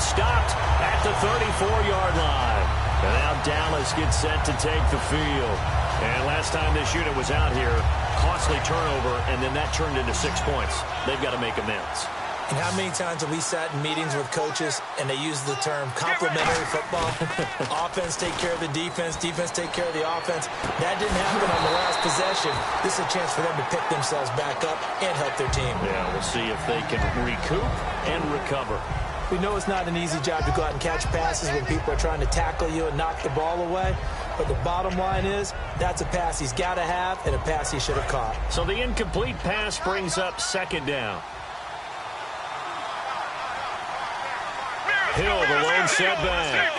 stopped at the 34-yard line. And now Dallas gets set to take the field. And last time this unit was out here, costly turnover, and then that turned into 6 points. They've got to make amends. And how many times have we sat in meetings with coaches and they use the term complementary football? Offense take care of the defense, defense take care of the offense. That didn't happen on the last possession. This is a chance for them to pick themselves back up and help their team. Yeah, we'll see if they can recoup and recover. We know it's not an easy job to go out and catch passes when people are trying to tackle you and knock the ball away. But the bottom line is, that's a pass he's got to have and a pass he should have caught. So the incomplete pass brings up second down. Hill, the lone setback.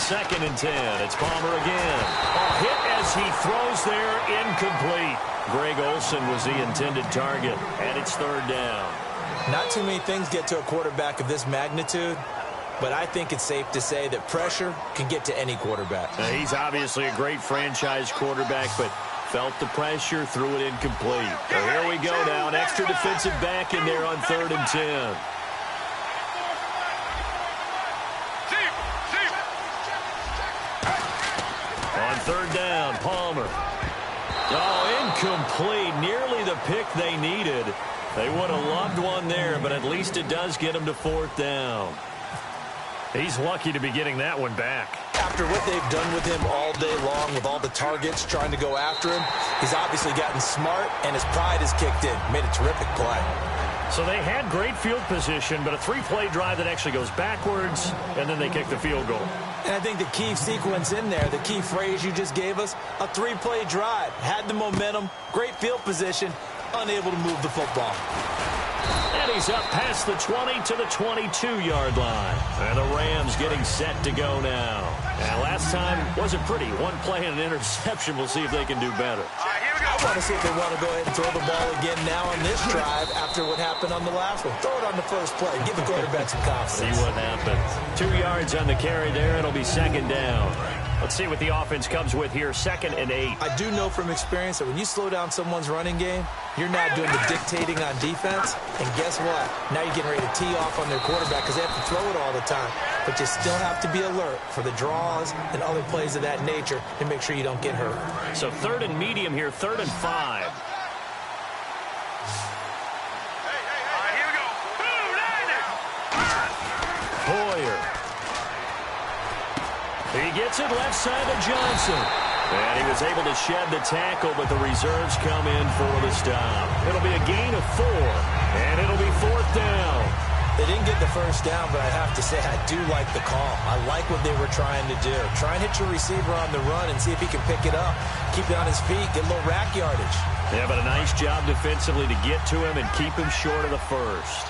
2nd and 10. It's Palmer again. A hit as he throws there, incomplete. Greg Olsen was the intended target, and it's 3rd down. Not too many things get to a quarterback of this magnitude, but I think it's safe to say that pressure can get to any quarterback. He's obviously a great franchise quarterback, but felt the pressure, threw it incomplete. So here we go now, an extra defensive back in there on 3rd and 10. On 3rd down, Palmer. Oh, incomplete. Nearly the pick they needed. They would have loved one there, but at least it does get him to 4th down. He's lucky to be getting that one back. After what they've done with him all day long, with all the targets trying to go after him, he's obviously gotten smart, and his pride has kicked in. Made a terrific play. So they had great field position, but a 3-play drive that actually goes backwards, and then they kick the field goal. And I think the key sequence in there, the key phrase you just gave us, a 3-play drive. Had the momentum, great field position, unable to move the football. And he's up past the 20 to the 22-yard line. And the Rams getting set to go now. And last time wasn't pretty. 1 play and an interception. We'll see if they can do better. I want to see if they want to go ahead and throw the ball again now on this drive after what happened on the last one. Throw it on the first play. Give the quarterback some confidence. See what happens. 2 yards on the carry there. It'll be 2nd down. Let's see what the offense comes with here. 2nd and 8. I do know from experience that when you slow down someone's running game, you're now doing the dictating on defense. And guess what? Now you're getting ready to tee off on their quarterback because they have to throw it all the time. But you still have to be alert for the draws and other plays of that nature to make sure you don't get hurt. So 3rd and medium here, 3rd and 5. Hoyer. He gets it left side to Johnson. And he was able to shed the tackle, but the reserves come in for the stop. It'll be a gain of 4, and it'll be 4th down. They didn't get the first down, but I have to say I do like the call. I like what they were trying to do. Try and hit your receiver on the run and see if he can pick it up. Keep it on his feet, get a little rack yardage. Yeah, but a nice job defensively to get to him and keep him short of the first.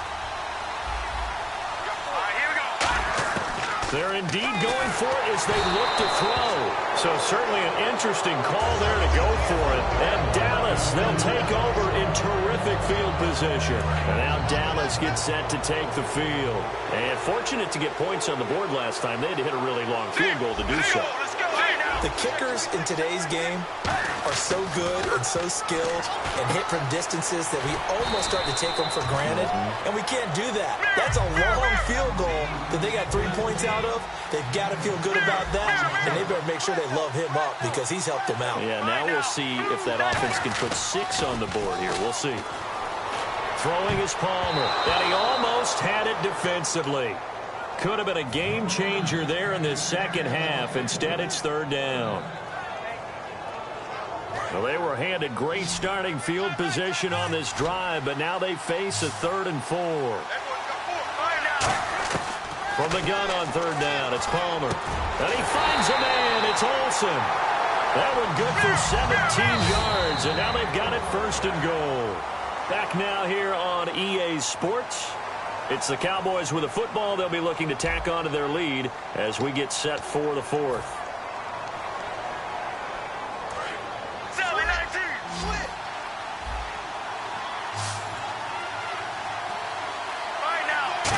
They're indeed going for it as they look to throw. So certainly an interesting call there to go for it. And Dallas, they'll take over in terrific field position. And now Dallas gets set to take the field. And fortunate to get points on the board last time. They had to hit a really long field goal to do so. The kickers in today's game are so good and so skilled and hit from distances that we almost start to take them for granted. And we can't do that. That's a long field goal that they got 3 points out of. They've got to feel good about that. And they better make sure they love him up because he's helped them out. Yeah, now we'll see if that offense can put 6 on the board here. We'll see. Throwing is Palmer. And he almost had it defensively. Could have been a game changer there in this second half. Instead, it's 3rd down. Well, they were handed great starting field position on this drive, but now they face a 3rd and 4. From the gun on 3rd down, it's Palmer. And he finds a man. It's Olsen. That one good for 17 yards, and now they've got it 1st and goal. Back now here on EA Sports. It's the Cowboys with a football. They'll be looking to tack on to their lead as we get set for the 4th.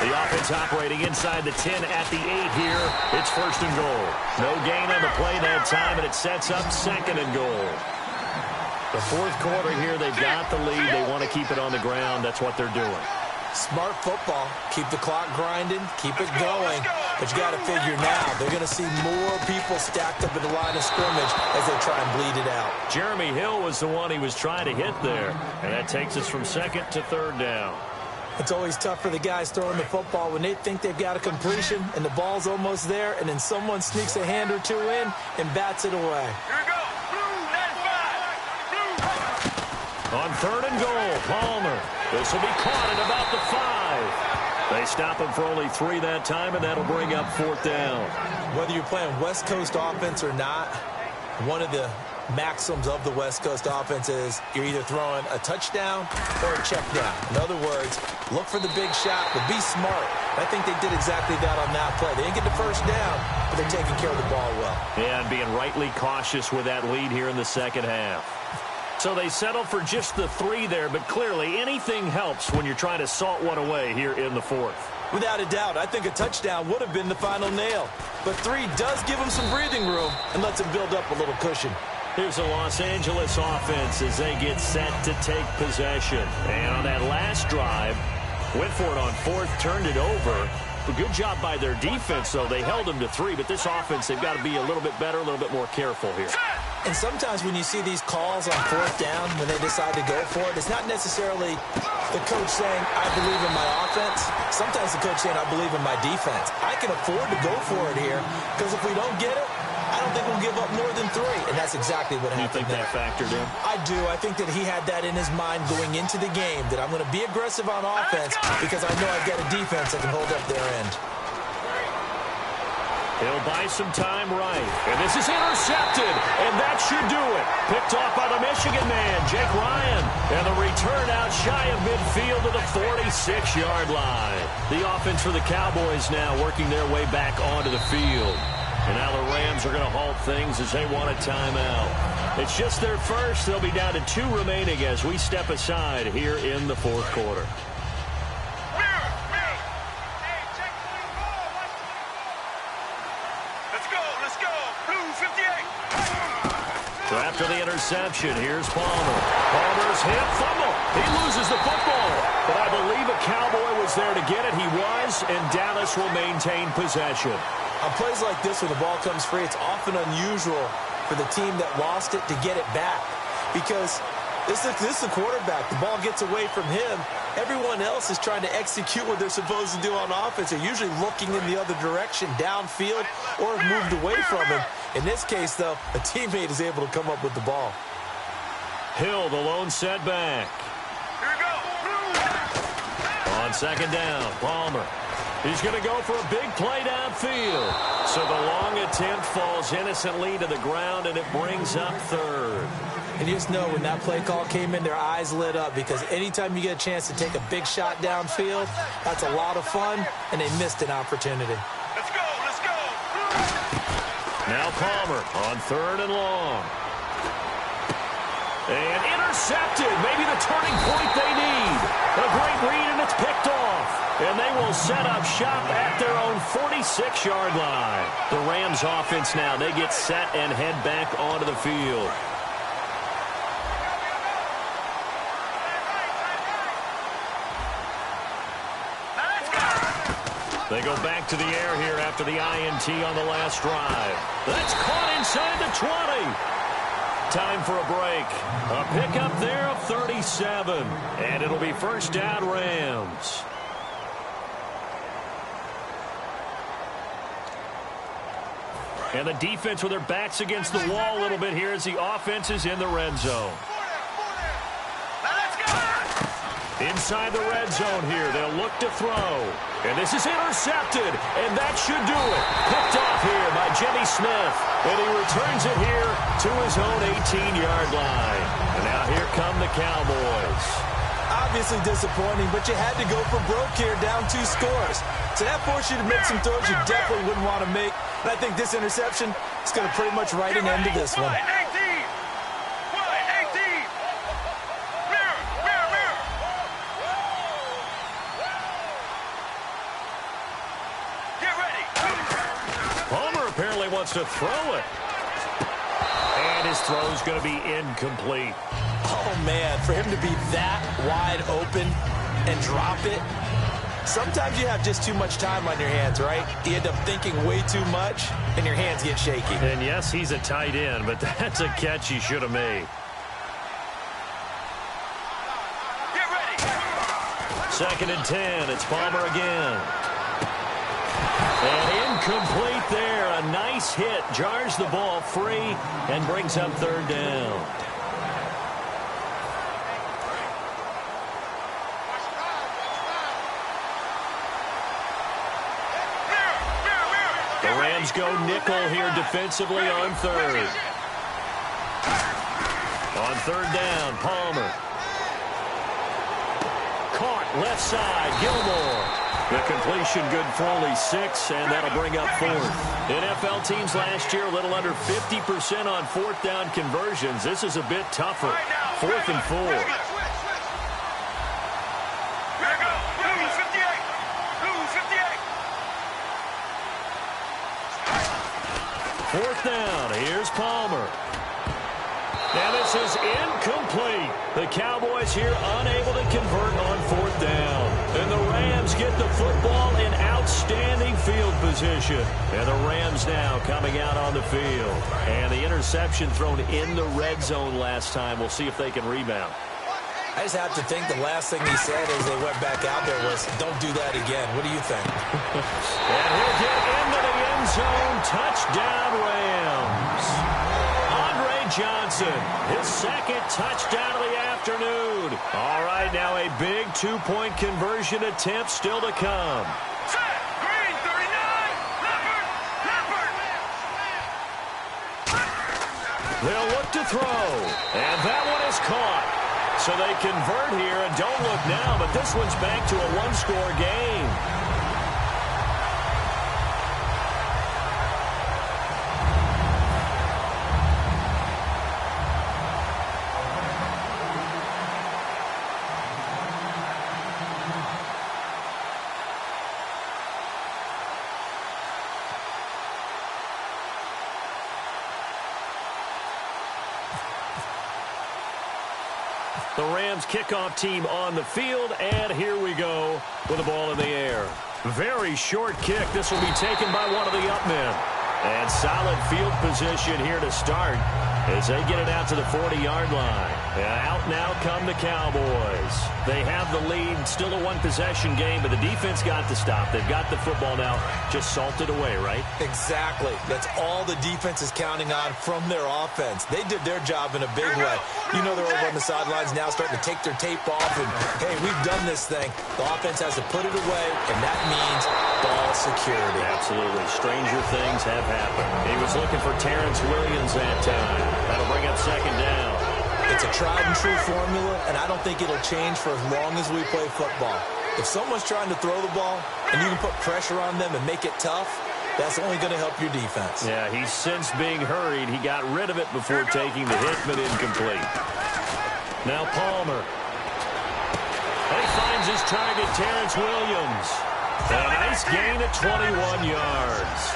The offense operating inside the 10 at the 8 here. It's 1st and goal. No gain on the play that time, and it sets up 2nd and goal. The 4th quarter here, they've got the lead. They want to keep it on the ground. That's what they're doing. Smart football. Keep the clock grinding, keep it going. But you got to figure now, they're going to see more people stacked up in the line of scrimmage as they try and bleed it out. Jeremy Hill was the one he was trying to hit there. And that takes us from second to third down. It's always tough for the guys throwing the football when they think they've got a completion and the ball's almost there, and then someone sneaks a hand or two in and bats it away. Here we go. Blue, 95. On third and goal, Palmer. This will be caught at about the 5. They stop him for only 3 that time, and that'll bring up fourth down. Whether you're playing West Coast offense or not, one of the maxims of the West Coast offense is you're either throwing a touchdown or a check down. In other words, look for the big shot, but be smart. I think they did exactly that on that play. They didn't get the first down, but they're taking care of the ball well. Yeah, and being rightly cautious with that lead here in the second half. So they settle for just the 3 there, but clearly anything helps when you're trying to salt one away here in the fourth. Without a doubt, I think a touchdown would have been the final nail. But 3 does give them some breathing room and lets them build up a little cushion. Here's the Los Angeles offense as they get set to take possession. And on that last drive, went for it on fourth, turned it over. A good job by their defense, though. They held them to 3, but this offense, they've got to be a little bit better, a little bit more careful here. And sometimes when you see these calls on fourth down, when they decide to go for it, it's not necessarily the coach saying, I believe in my offense. Sometimes the coach saying, I believe in my defense. I can afford to go for it here because if we don't get it, I don't think we'll give up more than 3, and that's exactly what happened. You think that factored in? I do. I think that he had that in his mind going into the game, that I'm going to be aggressive on offense because I know I've got a defense that can hold up their end. He'll buy some time right. And this is intercepted, and that should do it. Picked off by the Michigan man, Jake Ryan. And the return out shy of midfield to the 46-yard line. The offense for the Cowboys now working their way back onto the field. And now the Rams are going to halt things as they want a timeout. It's just their first. They'll be down to 2 remaining as we step aside here in the fourth quarter. Let's go. Blue, 58. So after the interception, here's Palmer. Palmer's hit, fumble. He loses the football. But I believe a Cowboy was there to get it. He was, and Dallas will maintain possession. On plays like this where the ball comes free, it's often unusual for the team that lost it to get it back. Because this is the quarterback. The ball gets away from him. Everyone else is trying to execute what they're supposed to do on offense. They're usually looking in the other direction, downfield, or have moved away from him. In this case, though, a teammate is able to come up with the ball. Hill, the lone setback. Here we go. On second down, Palmer. He's going to go for a big play downfield. So the long attempt falls innocently to the ground, and it brings up third. And you just know when that play call came in, their eyes lit up because anytime you get a chance to take a big shot downfield, that's a lot of fun, and they missed an opportunity. Let's go. Let's go. Now Palmer on third and long. And intercepted. Maybe the turning point they need. A great read, and it's picked off. And they will set up shop at their own 46-yard line. The Rams offense now, they get set and head back onto the field. They go back to the air here after the INT on the last drive. That's caught inside the 20. Time for a break. A pickup there of 37. And it'll be first down Rams. And the defense with their backs against the wall a little bit here as the offense is in the red zone. Inside the red zone here, they'll look to throw. And this is intercepted, and that should do it. Picked off here by Jimmy Smith, and he returns it here to his own 18-yard line. And now here come the Cowboys. Obviously disappointing, but you had to go for broke here, down 2 scores. So that forced you to make some throws you definitely wouldn't want to make. And I think this interception is going to pretty much write an end to this one. Wants to throw it. And his throw is going to be incomplete. Oh, man, for him to be that wide open and drop it, Sometimes you have just too much time on your hands, right? You end up thinking way too much, and your hands get shaky. And yes, he's a tight end, but that's a catch he should have made. Get ready. 2nd and 10. It's Palmer again. And incomplete there. A nice hit. Jars the ball free and brings up 3rd down. The Rams go nickel here defensively on 3rd. On 3rd down, Palmer. Caught left side, Gilmore. The completion good for only 6, and that'll bring up 4th. NFL teams last year a little under 50% on 4th down conversions. This is a bit tougher. 4th and 4. Here we go. Blue 58. Blue 58. 4th down. Here's Palmer. And this is incomplete. The Cowboys here unable to convert on 4th down. And the Rams get the football in outstanding field position. And the Rams now coming out on the field. And the interception thrown in the red zone last time. We'll see if they can rebound. I just have to think the last thing he said as they went back out there was, don't do that again. What do you think? And he'll get into the end zone. Touchdown, Rams. Johnson, his 2nd touchdown of the afternoon. All right, now a big 2-point conversion attempt still to come. Set. Green 39. Leopard. They'll look to throw, and that one is caught. So they convert here, and don't look now, but this one's back to a 1-score game. The Rams kickoff team on the field, and here we go with the ball in the air. Very short kick. This will be taken by one of the up men. And solid field position here to start as they get it out to the 40-yard line. And out now come the Cowboys. They have the lead, still a one-possession game, but the defense got to stop. They've got the football now, just salted away, right? Exactly. That's all the defense is counting on from their offense. They did their job in a big way. You know they're over on the sidelines now starting to take their tape off, and, hey, we've done this thing. The offense has to put it away, and that means ball security. Absolutely. Stranger things have happened. He was looking for Terrence Williams that time. That'll bring up 2nd down. It's a tried-and-true formula, and I don't think it'll change for as long as we play football. If someone's trying to throw the ball and you can put pressure on them and make it tough, that's only going to help your defense. Yeah, he's since being hurried. He got rid of it before taking the hit, but incomplete. Now Palmer. And he finds his target, Terrence Williams. A nice gain at 21 yards.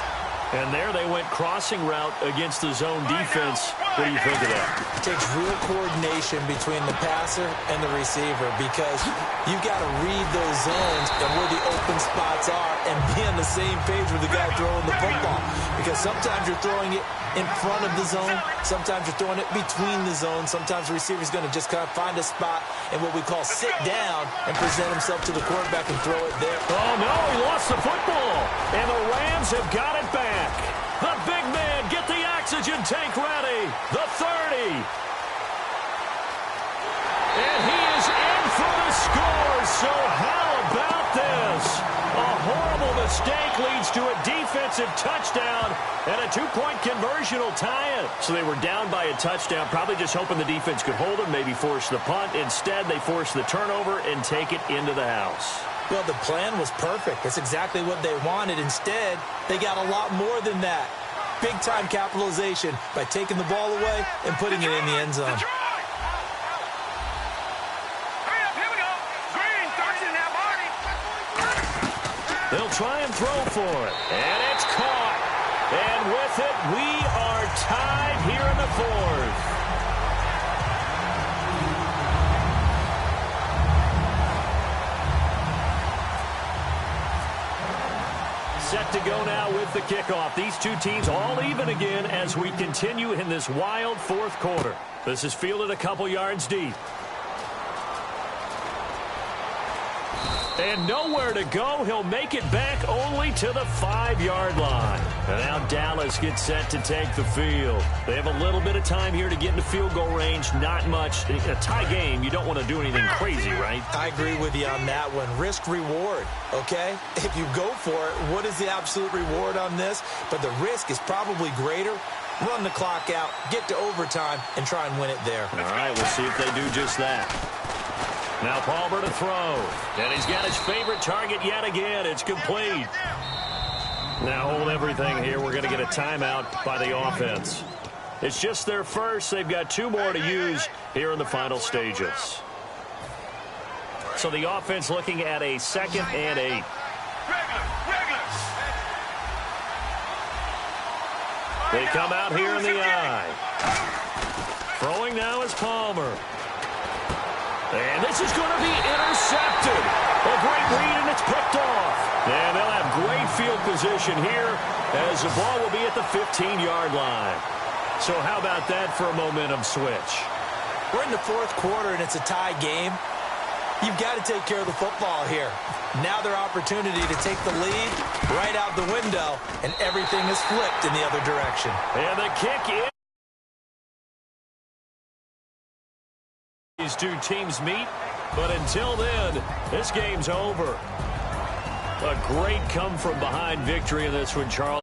And there they went crossing route against the zone defense. What do you think of that? It takes real coordination between the passer and the receiver because you've got to read those zones and where the open spots are and be on the same page with the guy throwing the football. Because sometimes you're throwing it in front of the zone. Sometimes you're throwing it between the zones. Sometimes the receiver's going to just kind of find a spot and what we call sit down and present himself to the quarterback and throw it there. Oh, no, he lost the football. And the Rams have got it back. The big man, get the oxygen tank ready. The 30. And he is in for the score. So how about this? A horrible mistake leads to a defensive touchdown, and a 2-point conversion will tie it. So they were down by a touchdown, probably just hoping the defense could hold them, maybe force the punt. Instead, they force the turnover and take it into the house. Well, the plan was perfect. That's exactly what they wanted. Instead, they got a lot more than that. Big-time capitalization by taking the ball away and putting it in the end zone. They'll try and throw for it. And it's caught. And with it, we are tied here in the 4th. set to go now with the kickoff. These two teams all even again as we continue in this wild fourth quarter. This is fielded a couple yards deep. And nowhere to go. He'll make it back only to the 5-yard line. And now Dallas gets set to take the field. They have a little bit of time here to get into field goal range. Not much. In a tie game, you don't want to do anything crazy, right? I agree with you on that one. Risk reward, okay? If you go for it, what is the absolute reward on this? But the risk is probably greater. Run the clock out, get to overtime, and try and win it there. All right, we'll see if they do just that. Now Palmer to throw. And he's got his favorite target yet again. It's complete. Now hold everything here. We're going to get a timeout by the offense. It's just their first. They've got 2 more to use here in the final stages. So the offense looking at a 2nd and 8. They come out here in the eye. Throwing now is Palmer. And this is going to be intercepted. A great read, and it's picked off. And they'll have great field position here as the ball will be at the 15-yard line. So how about that for a momentum switch? We're in the fourth quarter, and it's a tie game. You've got to take care of the football here. Now their opportunity to take the lead right out the window, and everything is flipped in the other direction. And the kick is. These two teams meet, but until then, this game's over. A great come-from-behind victory in this one, Charles.